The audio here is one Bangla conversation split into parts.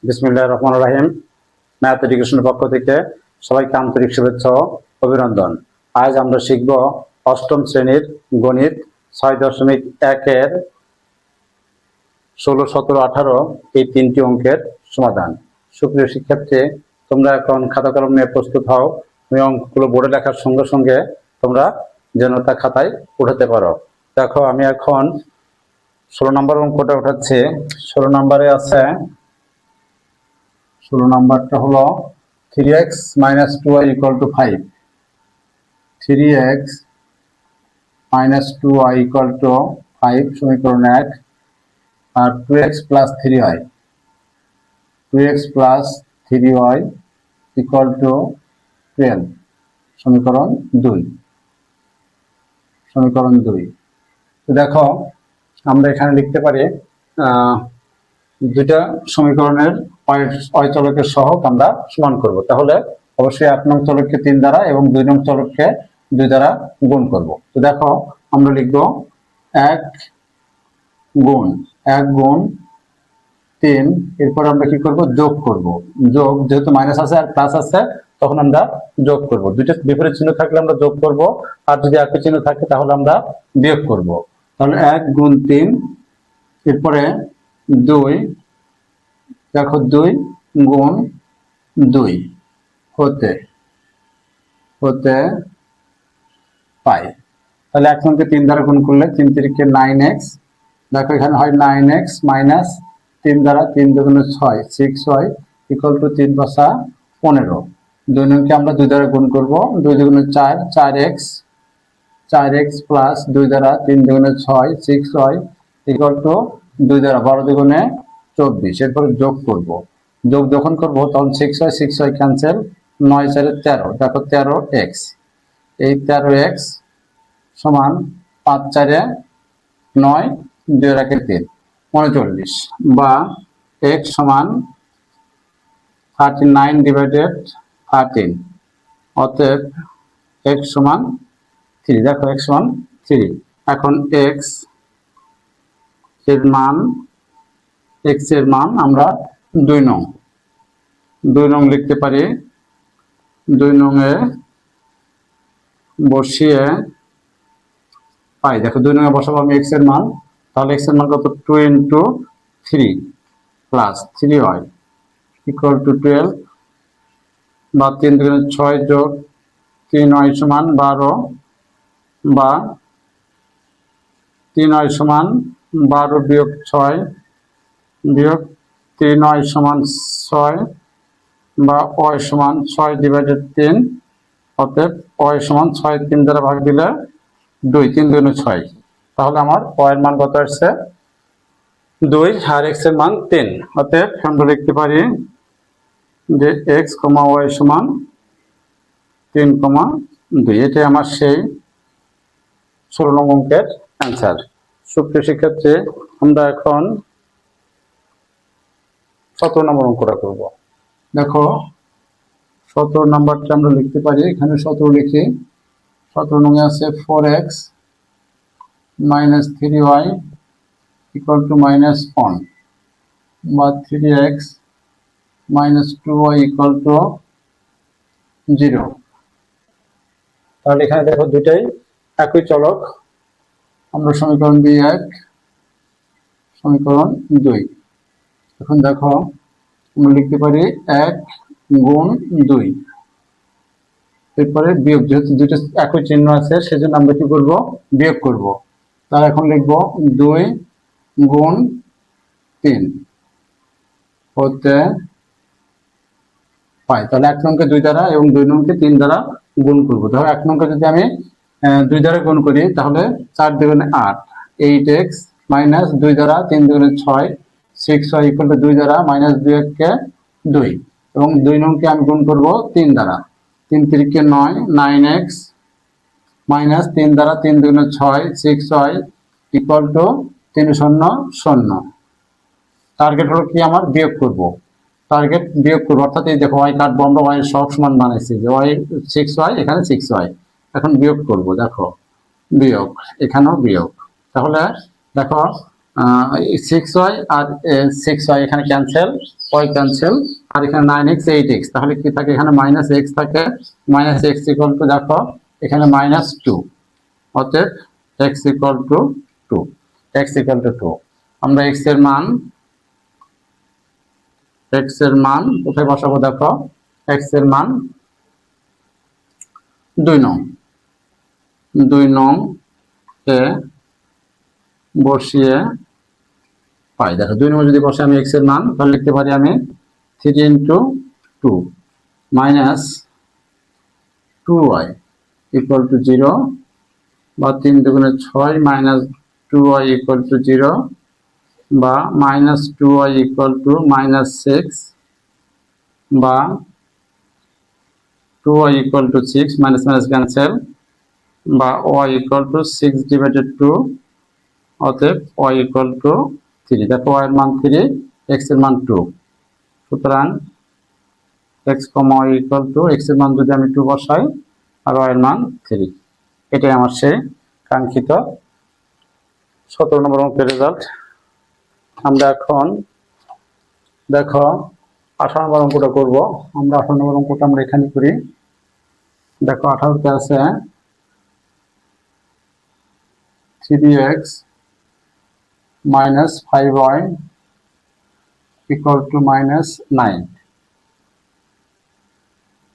বিসমিল্লাহির রহমানির রহিম। ম্যাথ এডুকেশনের পক্ষ থেকে সবাইকে আন্তরিক শুভেচ্ছা ও অভিনন্দন। আজ আমরা শিখব অষ্টম শ্রেণীর গণিত 6.1 এর 16, 17, 18 এই তিনটি অঙ্কের সমাধান। সুপ্রিয় শিক্ষার্থী, তোমরা এখন খাতা কলম নিয়ে প্রস্তুত হও। এই অঙ্কগুলো বোর্ডে লেখার সঙ্গে সঙ্গে তোমরা যেন তা খাতায় উঠাতে পারো। দেখো, আমি এখন 16 নম্বর অঙ্কটা উঠাচ্ছি। 16 নম্বরে আছে, 16 নাম্বারটা হলো 3x - 2y = 5। 3x - 2y = 5 সমীকরণ 1। আর 2x + 3y, 2x + 3y = 12 সমীকরণ 2। সমীকরণ 2। তো দেখো, আমরা এখানে লিখতে পারি দুইটা সমীকরণের অয় চলকের সহগ আমরা সমান করব। তাহলে অবশ্যই 1 নং চলককে 3 দ্বারা এবং 2 নং চলককে 2 দ্বারা গুণ করব। তো দেখো, আমরা লিখব 1 গুণ 3। এরপর আমরা কি করব? যোগ করব। যোগ, যেহেতু মাইনাস আছে আর প্লাস আছে, তখন আমরা যোগ করব। দুইটা বিপরীত চিহ্ন থাকলে আমরা যোগ করব, আর যদি একই চিহ্ন থাকে তাহলে আমরা বিয়োগ করব। তাহলে 1 গুণ 3, এরপরে 2, দেখো 2 গুণ 2 হতে পাই। তাহলে 1 নংকে 3 দ্বারা গুণ করলে 3 3 9x, দেখো এখানে হয় 9x মাইনাস 3 দ্বারা 3 2 6, 6y = 3 5 15। 2 নংকে আমরা 2 দ্বারা গুণ করব। 2 2 4, 4x প্লাস 2 দ্বারা 3 2 6, 6y = 2 দ্বারা 12 2 24। এরপরে যোগ করব। যোগ যখন করব তখন 6y ক্যান্সেল, 9 4 13, দেখো 13x। এই 13x সমান 5 4 9, 2 1 3, 39, বা x সমান 39/13। অতএব x সমান 3। দেখো x সমান 3। এখন x এর মান আমরা 2 নং লিখতে পারি। 2 নং এ বসিয়ে পাই। দেখো 2 নং এ বসাবো আমি x এর মান। তাহলে x এর মান কত? 2 × 3 প্লাস 3y = 12, বা 3 2 6 যোগ 3y সমান 12, বা 3y সমান 12 বিয়োগ 6 বিয়োগ 3y সমান 6, বা y সমান 6/3। অতএব y সমান 6 3 দ্বারা ভাগ দিলে 2, 3 2 6। তাহলে আমার y এর মান কত আসছে? 2, আর x এর মান 3। অতএব আমরা লিখতে পারি যে x, y সমান 3, 2। এটাই আমার সেই 16 নং অঙ্কের অ্যান্সার। সুপ্রিয় শিক্ষার্থী, আমরা এখন 17 নম্বর অঙ্কটা করব। দেখো, 17 নাম্বারটা আমরা লিখতে পারি। এখানে 17 লিখি। 17 নং এ আছে 4x - 3y = -1, বা 3x - 2y = 0। তাহলে এখানে দেখো দুইটাই একই চলক। আমরা সমীকরণ 1, সমীকরণ 2। এখন দেখো, আমরা লিখতে পারি 1 গুণ 2। এরপরে বিয়োগ, যেহেতু দুটো একই চিহ্ন আছে সেজন্য আমরা কি করব? বিয়োগ করব। তাহলে এখন লিখব 2 গুণ 3 হতে পাই। তাহলে 1 নংকে 2 দ্বারা এবং 2 নংকে 3 দ্বারা গুণ করব। ধরো 1 নংকে যদি আমি 2 দ্বারা গুণ করি, তাহলে 4 2 8, 8x মাইনাস 2 দ্বারা 3 2 6, 6y = 2 দ্বারা মাইনাস 2 1 2, এবং 2 নংকে আমি গুণ করব 3 দ্বারা। 3 3 9, 9x মাইনাস 3 দ্বারা 3 2 6, 6y = 3 0 0। টার্গেট হলো কি? আমার বিয়োগ করব। টার্গেট বিয়োগ করবো, অর্থাৎ এই দেখো y কাটবো আমরা, y এর সব সমান বানাইছি যে y 6y, এখানে 6y। এখন বিয়োগ করব। দেখো বিয়োগ, এখানেও বিয়োগ। তাহলে দেখো 6y আর 6y এখানে ক্যান্সেল, y ক্যান্সেল, আর এখানে 9x 8x, তাহলে কি থাকে এখানে -x থাকে, -x ইকুয়াল টু দেখো এখানে -2, অতএব x equal to 2, x equal to 2। আমরা x এর মান কোথায় বসাবো দেখো, x এর মান 2 নং এ বসিয়ে পাই। দেখো 2 নম্বর যদি বসে আমি x এর মান, তাহলে লিখতে পারি আমি 3 × 2 মাইনাস 2y ইকুয়াল টু 0, বা 3 দুগুণে 6 মাইনাস 2y ইকুয়াল টু 0, বা মাইনাস 2y ইকুয়াল টু -6, বা 2y equal to 6, minus minus cancel, বা y ইকুয়াল টু 6/2, অতএব y ইকুয়াল টু 3। দেখো y এর মান 3, x এর মান 2, সুতরাং x, y equal to x এর মান যদি আমি 2 বসাই আর y এর মান 3, এটাই আমার সেই কাঙ্ক্ষিত 17 নম্বর অঙ্কের রেজাল্ট। আমরা এখন দেখো 18 নম্বর অঙ্কটা করবো। আমরা 18 নম্বর অঙ্কটা আমরা এখানে করি। দেখো 18তে আছে 3x minus 5y equal to -9,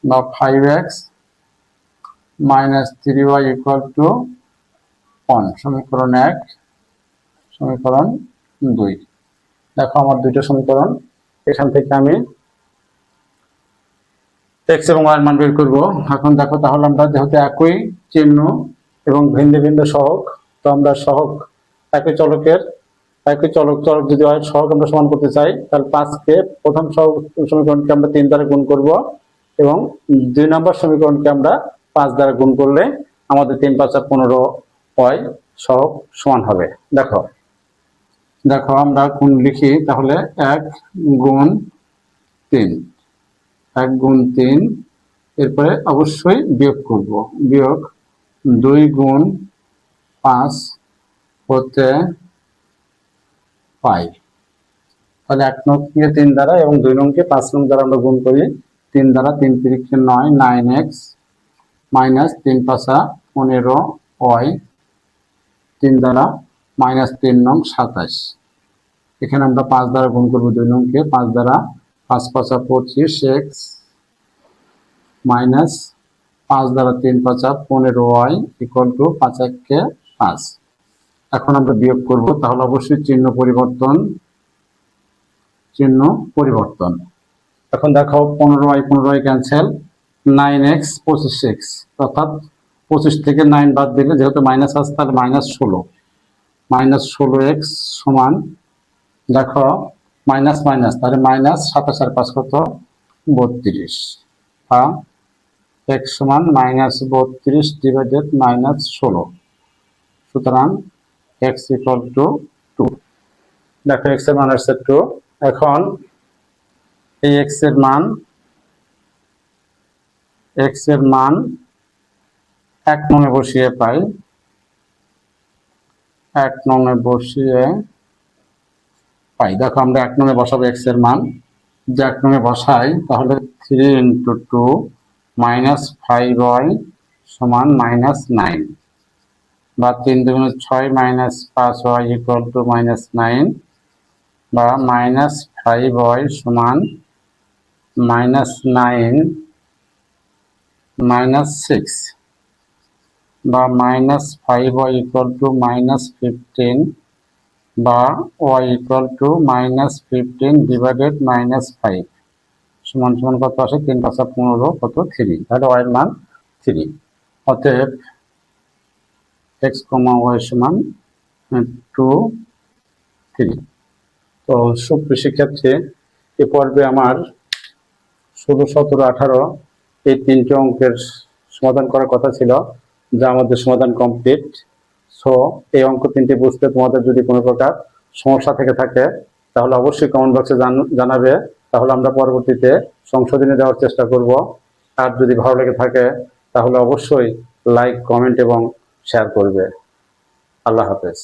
বা 5x minus 3y equal to 1, সমীকরণ 1, সমীকরণ 2। দেখো আমার দুইটা সমীকরণ, এখান থেকে আমি x এবং y এর মান বের করব। এখন দেখো তাহলে আমরা যেহেতু একই চিহ্ন এবং ভিন্ন ভিন্ন সহগ, তো আমরা সহগ একই চলক যদি হয় সহগ আমরা সমান করতে চাই, তাহলে 5 কে প্রথম সহগ সমীকরণকে আমরা 3 দ্বারা গুণ করব, এবং 2 নম্বর সমীকরণকে আমরা 5 দ্বারা গুণ করলে আমাদের 3 × 5 = 15 y সহগ সমান হবে। দেখো আমরা গুণ লিখি, তাহলে 1 × 3, 1 × 3, এরপরে অবশ্যই বিয়োগ করব, বিয়োগ 2 × 5 হতে পাই। তাহলে 1 নংকে 3 দ্বারা এবং 2 নংকে 5 নং দ্বারা আমরা গুণ করি, 3 দ্বারা 3 × 3 = 9, 9x মাইনাস 3 × 5 = 15y, 3 দ্বারা -3 নং 27। এখানে আমরা 5 দ্বারা গুণ করব 2 নংকে, 5 দ্বারা 5 × 5 = 25x মাইনাস 5 দ্বারা 3 × 5 = 15y ইকুয়াল টু 5 × 1 = 5। এখন আমরা বিয়োগ করব, তাহলে অবশ্যই চিহ্ন পরিবর্তন। এখন দেখো 15y ক্যান্সেল, 9x 25x, অর্থাৎ 25 থেকে 9 বাদ দিলে যেহেতু মাইনাস আসছে তাহলে -16x সমান, দেখো মাইনাস তাহলে -27 আর 5 কত 32, বা x সমান -32/-16, সুতরাং x ইকুয়াল টু 2। দেখো x এর মান আসছে 2। এখন এই x এর মান 1 নং এ বসিয়ে পাই, 1 নং এ বসিয়ে পাই। দেখো আমরা 1 নং এ বসাবো x এর মান, যে 1 নং এ বসাই তাহলে 3 × 2 -5y সমান -9, বা 3 দুগুণে 6 মাইনাস 5y ইকুয়াল টু -9, বা -5y সমান -9 -6, বা -5y ইকুয়াল টু -15, বা y ইকুয়াল টু -15/-5 সমান কত আসে 3 × 5 = 15, কত 3, তাহলে y এর মান 3। অতএব x, y সমান 2, 3। তো সুপ্রিয় শিক্ষার্থী, এ পর্বে আমার 16, 17, 18 এই 3টে অঙ্কের সমাধান করার কথা ছিল, যা আমাদের সমাধান কমপ্লিট। সো এই অঙ্ক 3টি বুঝতে তোমাদের যদি কোনো প্রকার সমস্যা থেকে থাকে তাহলে অবশ্যই কমেন্ট বক্সে জানাবে, তাহলে আমরা পরবর্তীতে সংশোধনী দেওয়ার চেষ্টা করব। আর যদি ভালো লেগে থাকে তাহলে অবশ্যই লাইক, কমেন্ট এবং শেয়ার করবে। আল্লাহ হাফেজ।